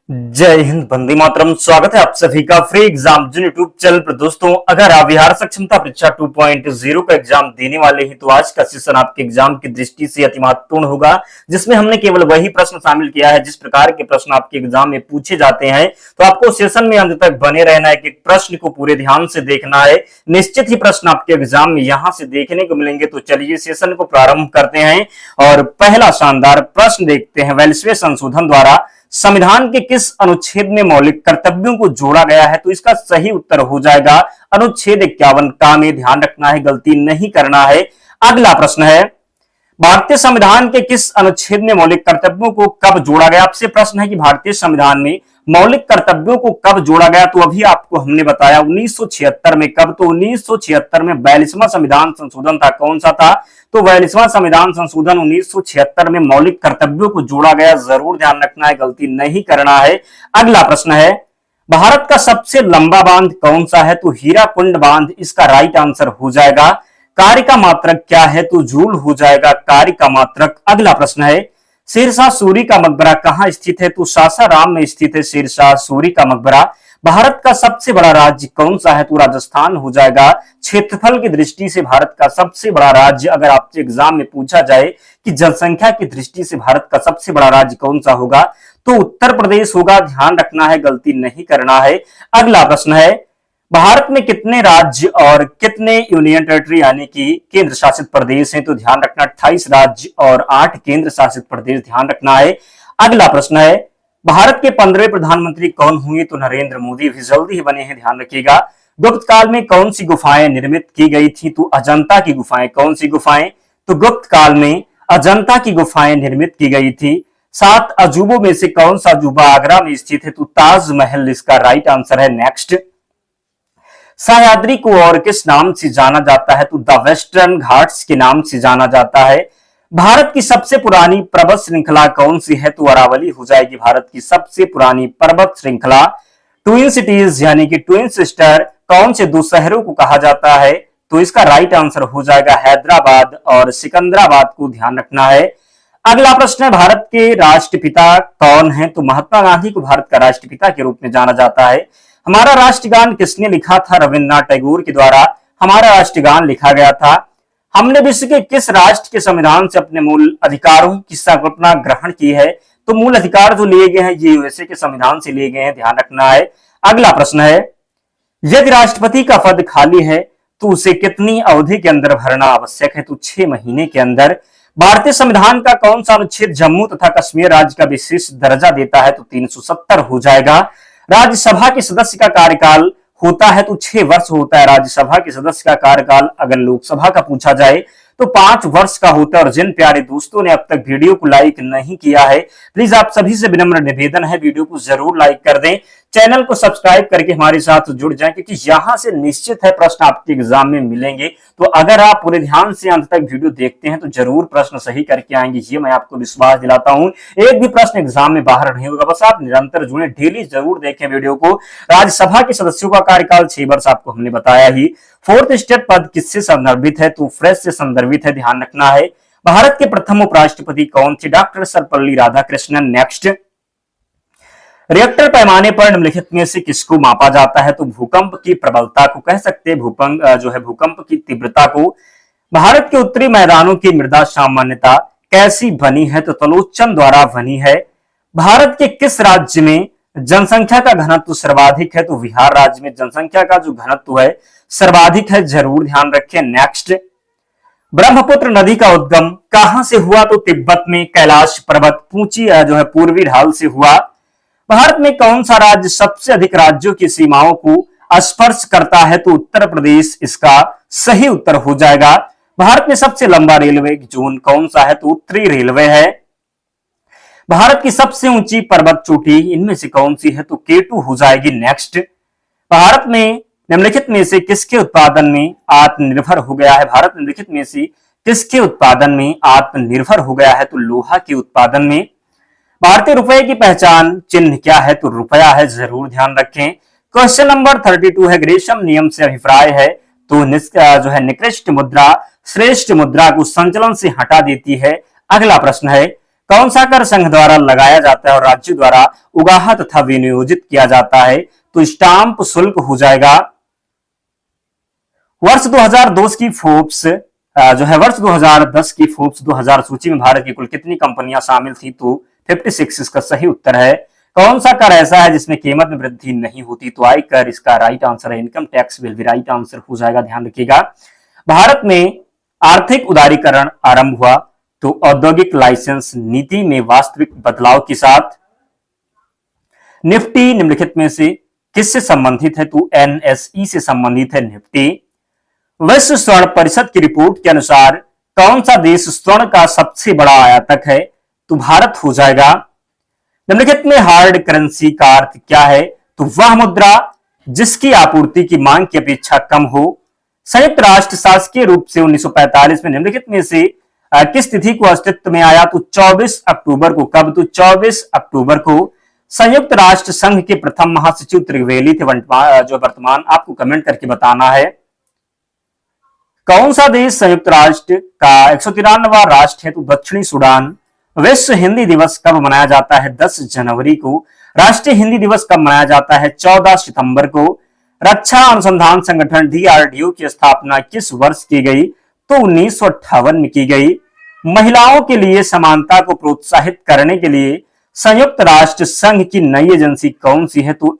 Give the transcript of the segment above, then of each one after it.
जय हिंद, वंदे मातरम। स्वागत है आप सभी का फ्री एग्जाम जिन यूट्यूब चैनल पर। दोस्तों, अगर आप बिहार सक्षमता परीक्षा 2.0 का एग्जाम देने वाले हैं तो आज का सेशन आपके एग्जाम की दृष्टि से अति महत्वपूर्ण होगा, जिसमें हमने केवल वही प्रश्न शामिल किया है जिस प्रकार के प्रश्न आपके एग्जाम में पूछे जाते हैं। तो आपको सेशन में अंत तक बने रहना है कि प्रश्न को पूरे ध्यान से देखना है। निश्चित ही प्रश्न आपके एग्जाम में यहां से देखने को मिलेंगे। तो चलिए सेशन को प्रारंभ करते हैं और पहला शानदार प्रश्न देखते हैं। 42वें संशोधन द्वारा संविधान के किस अनुच्छेद में मौलिक कर्तव्यों को जोड़ा गया है? तो इसका सही उत्तर हो जाएगा अनुच्छेद 51 का। में ध्यान रखना है, गलती नहीं करना है। अगला प्रश्न है, भारतीय संविधान के किस अनुच्छेद में मौलिक कर्तव्यों को कब जोड़ा गया? आपसे प्रश्न है कि भारतीय संविधान में मौलिक कर्तव्यों को कब जोड़ा गया। तो अभी आपको हमने बताया 1976 में। कब? तो 1976 में 42वां संविधान संशोधन था। कौन सा था? तो 42वां संविधान संशोधन 1976 में मौलिक कर्तव्यों को जोड़ा गया। जरूर ध्यान रखना है, गलती नहीं करना है। अगला प्रश्न है, भारत का सबसे लंबा बांध कौन सा है? तो हीराकुंड बांध इसका राइट आंसर हो जाएगा। कार्य का मात्रक क्या है? तो जूल हो जाएगा कार्य का मात्रक। अगला प्रश्न है, शेरशाह सूरी का मकबरा कहां स्थित है? तो सासाराम में स्थित है शेरशाह सूरी का मकबरा। भारत का सबसे बड़ा राज्य कौन सा है? तो राजस्थान हो जाएगा। क्षेत्रफल की दृष्टि से भारत का सबसे बड़ा राज्य, अगर आपसे एग्जाम में पूछा जाए कि जनसंख्या की दृष्टि से भारत का सबसे बड़ा राज्य कौन सा होगा, तो उत्तर प्रदेश होगा। ध्यान रखना है, गलती नहीं करना है। अगला प्रश्न है, भारत में कितने राज्य और कितने यूनियन टेरिटरी यानी कि केंद्र शासित प्रदेश हैं? तो ध्यान रखना 28 राज्य और 8 केंद्र शासित प्रदेश। ध्यान रखना है। अगला प्रश्न है, भारत के 15वें प्रधानमंत्री कौन हुए? तो नरेंद्र मोदी भी जल्दी ही बने हैं। ध्यान रखिएगा। गुप्त काल में कौन सी गुफाएं निर्मित की गई थी? तो अजंता की गुफाएं। कौन सी गुफाएं? तो गुप्त काल में अजंता की गुफाएं निर्मित की गई थी। 7 अजूबों में से कौन सा अजूबा आगरा में स्थित है? तो ताजमहल इसका राइट आंसर है। नेक्स्ट, सह्याद्री को और किस नाम से जाना जाता है? तो द वेस्टर्न घाट्स के नाम से जाना जाता है। भारत की सबसे पुरानी पर्वत श्रृंखला कौन सी है? तो अरावली हो जाएगी भारत की सबसे पुरानी पर्वत श्रृंखला। ट्विन सिटीज यानी कि ट्विन सिस्टर कौन से दो शहरों को कहा जाता है? तो इसका राइट आंसर हो जाएगा हैदराबाद और सिकंदराबाद को। ध्यान रखना है। अगला प्रश्न है, भारत के राष्ट्रपिता कौन है? तो महात्मा गांधी को भारत का राष्ट्रपिता के रूप में जाना जाता है। हमारा राष्ट्रगान किसने लिखा था? रविन्द्रनाथ टैगोर के द्वारा हमारा राष्ट्रगान लिखा गया था। हमने विश्व के किस राष्ट्र के संविधान से अपने मूल अधिकारों की संकल्पना ग्रहण की है? तो मूल अधिकार जो लिए गए हैं ये यूएसए के संविधान से लिए गए हैं। ध्यान रखना है। अगला प्रश्न है, यदि राष्ट्रपति का पद खाली है तो उसे कितनी अवधि के अंदर भरना आवश्यक है? तो 6 महीने के अंदर। भारतीय संविधान का कौन सा अनुच्छेद जम्मू तथा कश्मीर राज्य का विशेष दर्जा देता है? तो 370 हो जाएगा। राज्यसभा के सदस्य का कार्यकाल होता है तो 6 वर्ष होता है राज्यसभा के सदस्य का कार्यकाल। अगर लोकसभा का पूछा जाए तो 5 वर्ष का होता है। और जिन प्यारे दोस्तों ने अब तक वीडियो को लाइक नहीं किया है, प्लीज आप सभी से विनम्र निवेदन है वीडियो को जरूर लाइक कर दें, चैनल को सब्सक्राइब करके हमारे साथ जुड़ जाएं, क्योंकि यहां से निश्चित है प्रश्न आपके एग्जाम में मिलेंगे। तो अगर आप पूरे ध्यान से अंत तक वीडियो देखते हैं तो जरूर प्रश्न सही करके आएंगे, ये मैं आपको विश्वास दिलाता हूं। एक भी प्रश्न एग्जाम में बाहर नहीं होगा, बस आप निरंतर जुड़े, डेली जरूर देखें वीडियो को। राज्यसभा के सदस्यों का कार्यकाल 6 वर्ष आपको हमने बताया ही। 4th स्टेट पद किससे संदर्भित है? तो फ्रेश से संदर्भित है। ध्यान रखना है। भारत के प्रथम उपराष्ट्रपति कौन थे? Doctor Sarvepalli Radhakrishnan. Next, reactor पैमाने पर निम्नलिखित में से किसको मापा जाता है? तो भूकंप की प्रबलता को कह सकते हैं, भूकंप की तीव्रता को। भारत के उत्तरी मैदानों की मृदा सामान्यता कैसी बनी है? तो तलोचन द्वारा बनी है। भारत के किस राज्य में जनसंख्या का घनत्व सर्वाधिक है? तो बिहार राज्य में जनसंख्या का जो घनत्व है सर्वाधिक है। जरूर ध्यान रखें। नेक्स्ट, ब्रह्मपुत्र नदी का उद्गम कहां से हुआ? तो तिब्बत में कैलाश पर्वत पूर्वी ढाल से हुआ। भारत में कौन सा राज्य सबसे अधिक राज्यों की सीमाओं को स्पर्श करता है? तो उत्तर प्रदेश इसका सही उत्तर हो जाएगा। भारत में सबसे लंबा रेलवे जोन कौन सा है? तो उत्तरी रेलवे है। भारत की सबसे ऊंची पर्वत चोटी इनमें से कौन सी है? तो केटू हो जाएगी। नेक्स्ट, भारत में निम्नलिखित में से किसके उत्पादन में आत्मनिर्भर हो गया है? भारत निम्नलिखित में से किसके उत्पादन में आत्मनिर्भर हो गया है? तो लोहा के उत्पादन में। भारतीय रुपए की पहचान चिन्ह क्या है? तो रुपया है। जरूर ध्यान रखें। क्वेश्चन नंबर 32 है, ग्रेशम नियम से अभिप्राय है तो निकृष्ट मुद्रा श्रेष्ठ मुद्रा को संचलन से हटा देती है। अगला प्रश्न है, कौन सा कर संघ द्वारा लगाया जाता है और राज्य द्वारा उगाहा तथा विनियोजित किया जाता है? तो स्टाम्प शुल्क हो जाएगा। वर्ष 2002 की फोर्ब्स जो है वर्ष 2010 की फोर्ब्स 2000 सूची में भारत की कुल कितनी कंपनियां शामिल थी? तो 56 इसका सही उत्तर है। कौन सा कर ऐसा है जिसमें कीमत में वृद्धि नहीं होती? तो आयकर इसका राइट आंसर है। इनकम टैक्स विल भी राइट आंसर हो जाएगा, ध्यान रखिएगा। भारत में आर्थिक उदारीकरण आरंभ हुआ तो औद्योगिक लाइसेंस नीति में वास्तविक बदलाव के साथ। निफ्टी निम्नलिखित में से किससे संबंधित है? तो एनएसई से संबंधित है निफ्टी। विश्व स्वर्ण परिषद की रिपोर्ट के अनुसार कौन सा देश स्वर्ण का सबसे बड़ा आयातक है? तो भारत हो जाएगा। निम्नलिखित में हार्ड करेंसी का अर्थ क्या है? तो वह मुद्रा जिसकी आपूर्ति की मांग की अपेक्षा कम हो। संयुक्त राष्ट्र शासकीय रूप से 1945 में निम्नलिखित में से किस तिथि को अस्तित्व में आया? तो 24 अक्टूबर को। कब? तो 24 अक्टूबर को। संयुक्त राष्ट्र संघ के प्रथम महासचिव त्रिवेली थे जो वर्तमान, आपको कमेंट करके बताना है। कौन सा देश संयुक्त राष्ट्र का 193वां राष्ट्र है? तो दक्षिणी सूडान। विश्व हिंदी दिवस कब मनाया जाता है? 10 जनवरी को। राष्ट्रीय हिंदी दिवस कब मनाया जाता है? 14 सितंबर को। रक्षा अनुसंधान संगठन डीआरडीओ की स्थापना किस वर्ष की गई? तो 1958 में की गई। महिलाओं के लिए समानता को प्रोत्साहित करने के लिए संयुक्त राष्ट्र संघ की नई एजेंसी कौन सी है? तो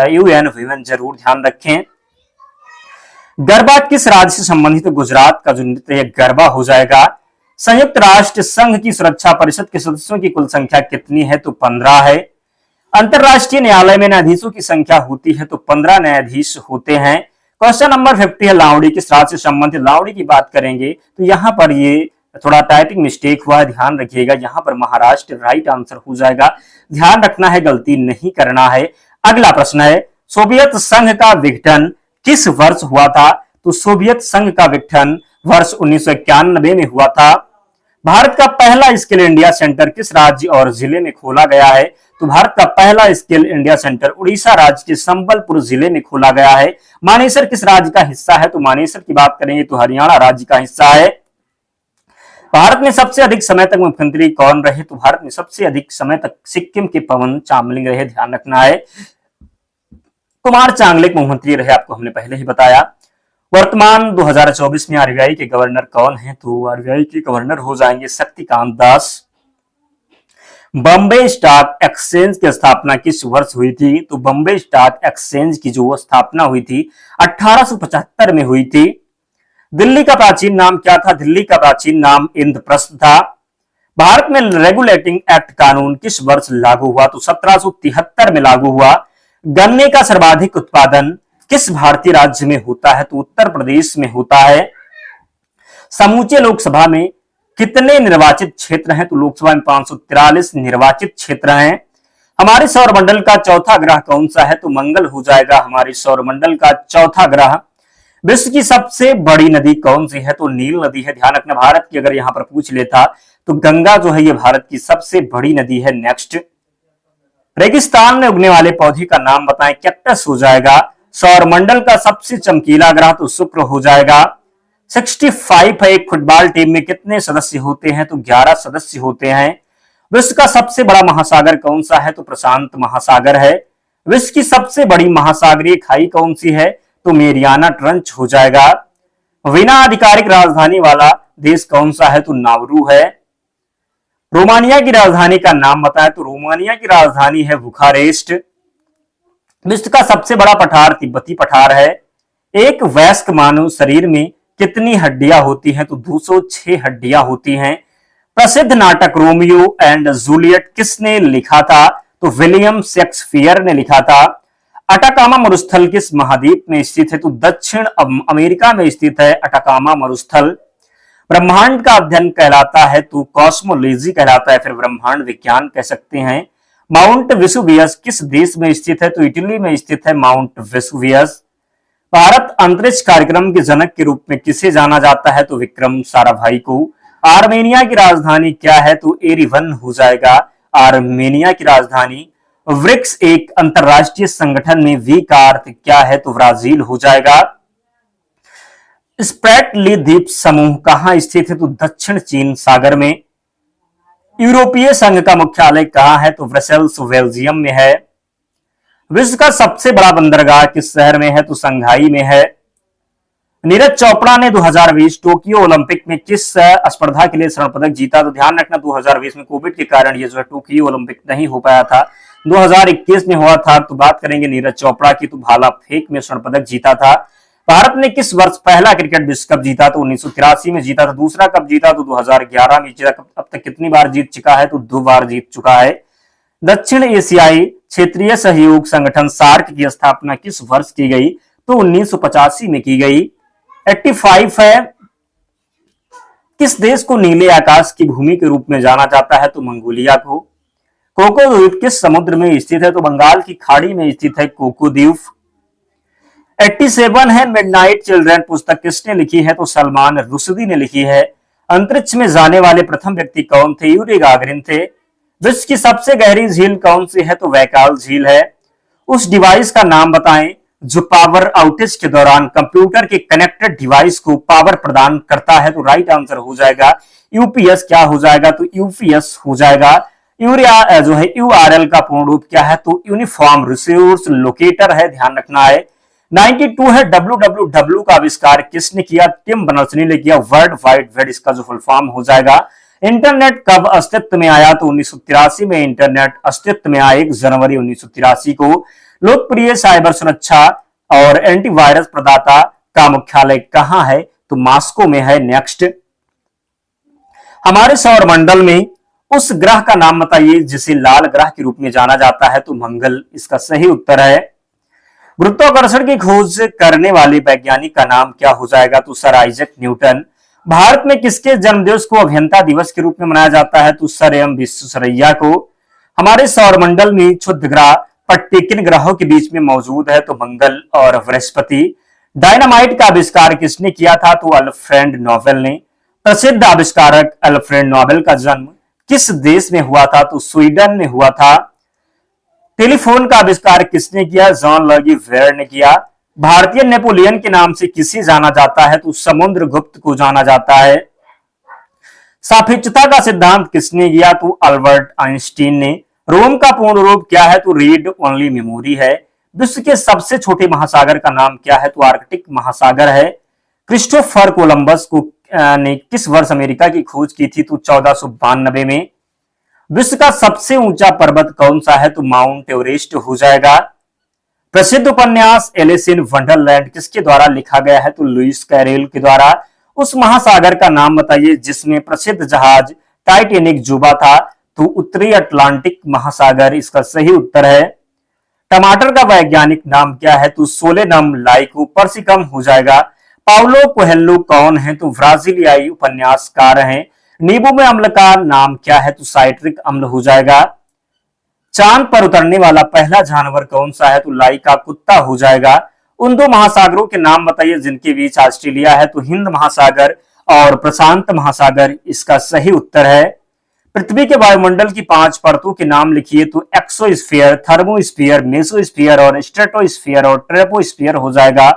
यूएन वीमेन, जरूर ध्यान रखें। गरबा किस राज्य से संबंधित? तो गुजरात का जो नृत्य है गरबा हो जाएगा। संयुक्त राष्ट्र संघ की सुरक्षा परिषद के सदस्यों की कुल संख्या कितनी है? तो 15 है। अंतरराष्ट्रीय न्यायालय में न्यायाधीशों की संख्या होती है तो 15 न्यायाधीश होते हैं। क्वेश्चन नंबर 50 है लावड़ी किस राज्य से संबंधित? लावड़ी की बात करेंगे तो यहां पर ये थोड़ा टाइपिंग मिस्टेक हुआ है, ध्यान रखिएगा। यहां पर महाराष्ट्र राइट आंसर हो जाएगा। ध्यान रखना है, गलती नहीं करना है। अगला प्रश्न है सोवियत संघ का विघटन किस वर्ष हुआ था? तो सोवियत संघ का विघटन वर्ष 1991 में हुआ था। भारत का पहला स्किल इंडिया सेंटर किस राज्य और जिले में खोला गया है? तो भारत का पहला स्किल इंडिया सेंटर उड़ीसा राज्य के संबलपुर जिले में खोला गया है। मानेसर किस राज्य का हिस्सा है? तो मानेसर की बात करेंगे तो हरियाणा राज्य का हिस्सा है। भारत में सबसे अधिक समय तक मुख्यमंत्री कौन रहे? तो भारत में सबसे अधिक समय तक सिक्किम के पवन चामलिंग रहे, ध्यान रखना है। कुमार चांगलेक मुख्यमंत्री रहे, आपको हमने पहले ही बताया। वर्तमान 2024 में आरबीआई के गवर्नर कौन है? तो आरबीआई के गवर्नर हो जाएंगे शक्तिकांत दास। बॉम्बे स्टॉक एक्सचेंज की स्थापना किस वर्ष हुई थी? तो बॉम्बे स्टॉक एक्सचेंज की जो स्थापना हुई थी 1875 में हुई थी। दिल्ली का प्राचीन नाम क्या था? दिल्ली का प्राचीन नाम इंद्रप्रस्थ था। भारत में रेगुलेटिंग एक्ट कानून किस वर्ष लागू हुआ? तो 1773 में लागू हुआ। गन्ने का सर्वाधिक उत्पादन किस भारतीय राज्य में होता है? तो उत्तर प्रदेश में होता है। समूचे लोकसभा में कितने निर्वाचित क्षेत्र हैं? तो लोकसभा में 543 निर्वाचित क्षेत्र हैं। हमारे सौरमंडल का चौथा ग्रह कौन सा है? तो मंगल हो जाएगा हमारे सौरमंडल का चौथा ग्रह। विश्व की सबसे बड़ी नदी कौन सी है? तो नील नदी है। ध्यान रखना, भारत की अगर यहां पर पूछ लेता तो गंगा जो है ये भारत की सबसे बड़ी नदी है। नेक्स्ट, रेगिस्तान में उगने वाले पौधे का नाम बताएं। कैक्टस हो जाएगा। सौरमंडल का सबसे चमकीला ग्रह तो शुक्र हो जाएगा। 65 है। एक फुटबॉल टीम में कितने सदस्य होते हैं? तो 11 सदस्य होते हैं। विश्व का सबसे बड़ा महासागर कौन सा है? तो प्रशांत महासागर है। विश्व की सबसे बड़ी महासागरीय खाई कौन सी है? तो मेरियाना ट्रंच हो जाएगा। बिना आधिकारिक राजधानी वाला देश कौन सा है? तो नाउरू है। रोमानिया की राजधानी का नाम बताएं। तो रोमानिया की राजधानी है बुखारेस्ट। विश्व का सबसे बड़ा पठार तिब्बती पठार है। एक वयस्क मानव शरीर में कितनी हड्डियां होती हैं? तो 206 हड्डियां होती हैं। प्रसिद्ध नाटक रोमियो एंड जूलियट किसने लिखा था? तो विलियम शेक्सपियर ने लिखा था। अटाकामा मरुस्थल किस महाद्वीप में स्थित है? तो दक्षिण अमेरिका में स्थित है अटाकामा मरुस्थल। ब्रह्मांड का अध्ययन कहलाता है तो कॉस्मोलॉजी कहलाता है, फिर ब्रह्मांड विज्ञान कह सकते हैं। माउंट वेसुवियस किस देश में स्थित है? तो इटली में स्थित है माउंट वेसुवियस। भारत अंतरिक्ष कार्यक्रम के जनक के रूप में किसे जाना जाता है? तो विक्रम साराभाई को। आर्मेनिया की राजधानी क्या है? तो एरिवन हो जाएगा आर्मेनिया की राजधानी। ब्रिक्स एक अंतरराष्ट्रीय संगठन में वी का अर्थ क्या है? तो ब्राजील हो जाएगा। स्प्रेटली द्वीप समूह कहां स्थित है? तो दक्षिण चीन सागर में। यूरोपीय संघ का मुख्यालय कहाँ है? तो ब्रसेल्स बेल्जियम में है। विश्व का सबसे बड़ा बंदरगाह किस शहर में है? तो शंघाई में है। नीरज चोपड़ा ने 2020 टोक्यो ओलंपिक में किस स्पर्धा के लिए स्वर्ण पदक जीता? तो ध्यान रखना 2020 में कोविड के कारण ये जो है टोक्यो ओलंपिक नहीं हो पाया था, 2021 में हुआ था। तो बात करेंगे नीरज चोपड़ा की, तो भाला फेंक में स्वर्ण पदक जीता था। भारत ने किस वर्ष पहला क्रिकेट विश्व कप जीता? तो 1983 में जीता था। दूसरा कप जीता तो 2011 में जीता। अब तक कितनी बार जीत चुका है? तो 2 बार जीत चुका है। दक्षिण एशियाई क्षेत्रीय सहयोग संगठन सार्क की स्थापना किस वर्ष की गई? तो 1985 में की गई। 85 है। किस देश को नीले आकाश की भूमि के रूप में जाना जाता है? तो मंगोलिया को। कोको द्वीप किस समुद्र में स्थित है? तो बंगाल की खाड़ी में स्थित है कोको द्वीप। 87 है। मिडनाइट चिल्ड्रन पुस्तक किसने लिखी है? तो सलमान रुश्दी ने लिखी है। अंतरिक्ष में जाने वाले प्रथम व्यक्ति कौन थे? यूरी गागरिन थे। विश्व की सबसे गहरी झील कौन सी है? तो बैकाल झील है। उस डिवाइस का नाम बताएं जो पावर आउटेज के दौरान कंप्यूटर के कनेक्टेड डिवाइस को पावर प्रदान करता है। तो राइट आंसर हो जाएगा यूपीएस। क्या हो जाएगा? तो यूपीएस हो जाएगा। यूरिया जो है यूआरएल का पूर्ण रूप क्या है? तो यूनिफॉर्म रिसोर्स लोकेटर है, ध्यान रखना है। 92 है। www का आविष्कार किसने किया? टिम बर्नर्स-ली ने किया। वर्ल्ड वाइड वेब इसका जो फुल फॉर्म हो जाएगा। इंटरनेट कब अस्तित्व में आया? तो 1983 में इंटरनेट अस्तित्व में आया, 1 जनवरी 1983 को। लोकप्रिय साइबर सुरक्षा और एंटीवायरस प्रदाता का मुख्यालय कहां है? तो मॉस्को में है। नेक्स्ट, हमारे सौरमंडल में उस ग्रह का नाम बताइए जिसे लाल ग्रह के रूप में जाना जाता है। तो मंगल इसका सही उत्तर है। गुरुत्वाकर्षण की खोज करने वाले वैज्ञानिक का नाम क्या हो जाएगा? तो सर आइजैक न्यूटन। भारत में किसके जन्मदिवस को अभियंता दिवस के रूप में मनाया जाता है? तो सर एम विश्वेश्वरैया को। हमारे सौरमंडल में क्षुद्र ग्रह पट्टी किन ग्रहों के बीच में मौजूद है? तो मंगल और बृहस्पति। डायनामाइट का आविष्कार किसने किया था? तो अल्फ्रेड नोबेल ने। प्रसिद्ध आविष्कारक अल्फ्रेड नोबेल का जन्म किस देश में हुआ था? तो स्वीडन में हुआ था। टेलीफोन का आविष्कार किसने किया? जॉन लगी वेयर ने किया। भारतीय नेपोलियन के नाम से किसे जाना जाता है? तो समुद्रगुप्त को जाना जाता है। सापेक्षता का सिद्धांत किसने किया? तो अल्बर्ट आइंस्टीन ने। रोम का पूर्ण रूप क्या है? तो रीड ओनली मेमोरी है। विश्व के सबसे छोटे महासागर का नाम क्या है? तो आर्कटिक महासागर है। क्रिस्टोफर कोलंबस को ने किस वर्ष अमेरिका की खोज की थी? तो 1492 में। विश्व का सबसे ऊंचा पर्वत कौन सा है? तो माउंट एवरेस्ट हो जाएगा। प्रसिद्ध उपन्यास एलिस इन वंडरलैंड किसके द्वारा लिखा गया है? तो लुइस कैरोल के द्वारा। उस महासागर का नाम बताइए जिसमें प्रसिद्ध जहाज टाइटैनिक डूबा था। तो उत्तरी अटलांटिक महासागर इसका सही उत्तर है। टमाटर का वैज्ञानिक नाम क्या है? तो सोलेनम लाइकोपर्सिकम हो जाएगा। पाउलो कोएल्हो कौन है? तो ब्राजीलियाई उपन्यासकार हैं। नींबू में अम्ल का नाम क्या है? तो साइट्रिक अम्ल हो जाएगा। चांद पर उतरने वाला पहला जानवर कौन सा है? तो लाइका कुत्ता हो जाएगा। उन 2 महासागरों के नाम बताइए जिनके बीच ऑस्ट्रेलिया है। तो हिंद महासागर और प्रशांत महासागर इसका सही उत्तर है। पृथ्वी के वायुमंडल की 5 परतों के नाम लिखिए। तो एक्सोस्फीयर, थर्मोस्फीयर, मेसोस्फीयर और स्ट्रेटोस्फीयर और ट्रोपोस्फीयर हो जाएगा।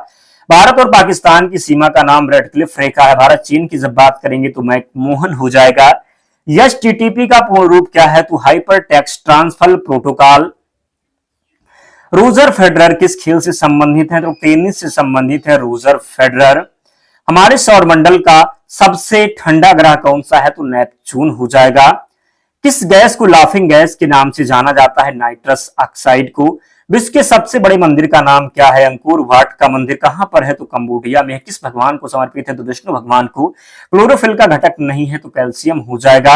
भारत और पाकिस्तान की सीमा का नाम रेडक्लिफ रेखा है। भारत चीन की जब बात करेंगे तो मैकमोहन हो जाएगा। एचटीटीपी का पूर्ण रूप क्या है? तो hyper text transfer protocol. Roger Federer किस खेल से संबंधित है? तो टेनिस से संबंधित है रोजर फेडरर। हमारे सौरमंडल का सबसे ठंडा ग्रह कौन सा है? तो नेपच्यून हो जाएगा। किस गैस को लाफिंग गैस के नाम से जाना जाता है? नाइट्रस ऑक्साइड को। विश्व के सबसे बड़े मंदिर का नाम क्या है? अंकोर वाट का मंदिर कहां पर है? तो कंबोडिया में। किस भगवान को समर्पित है? तो विष्णु भगवान को। क्लोरोफिल का घटक नहीं है तो कैल्शियम हो जाएगा।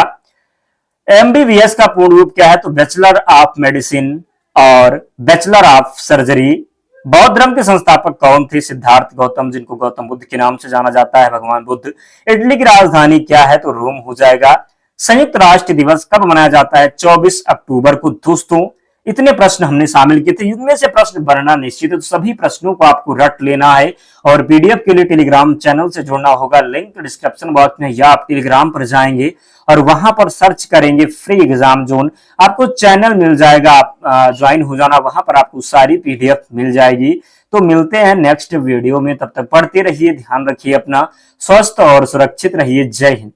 एमबीबीएस का पूर्ण रूप क्या है? तो बैचलर ऑफ मेडिसिन और बैचलर ऑफ सर्जरी। बौद्ध धर्म के संस्थापक कौन थे? सिद्धार्थ गौतम, जिनको गौतम बुद्ध के नाम से जाना जाता है, भगवान बुद्ध। इटली की राजधानी क्या है? तो रोम हो जाएगा। संयुक्त राष्ट्र दिवस कब मनाया जाता है? 24 अक्टूबर को। दोस्तों इतने प्रश्न हमने शामिल किए थे, इनमें से प्रश्न बनना निश्चित है, तो सभी प्रश्नों को आपको रट लेना है और पीडीएफ के लिए टेलीग्राम चैनल से जुड़ना होगा। लिंक डिस्क्रिप्शन बॉक्स में या आप टेलीग्राम पर जाएंगे और वहां पर सर्च करेंगे फ्री एग्जाम जोन, आपको चैनल मिल जाएगा, आप ज्वाइन हो जाना, वहां पर आपको सारी पीडीएफ मिल जाएगी। तो मिलते हैं नेक्स्ट वीडियो में, तब तक पढ़ते रहिए, ध्यान रखिए अपना, स्वस्थ और सुरक्षित रहिए। जय हिंद।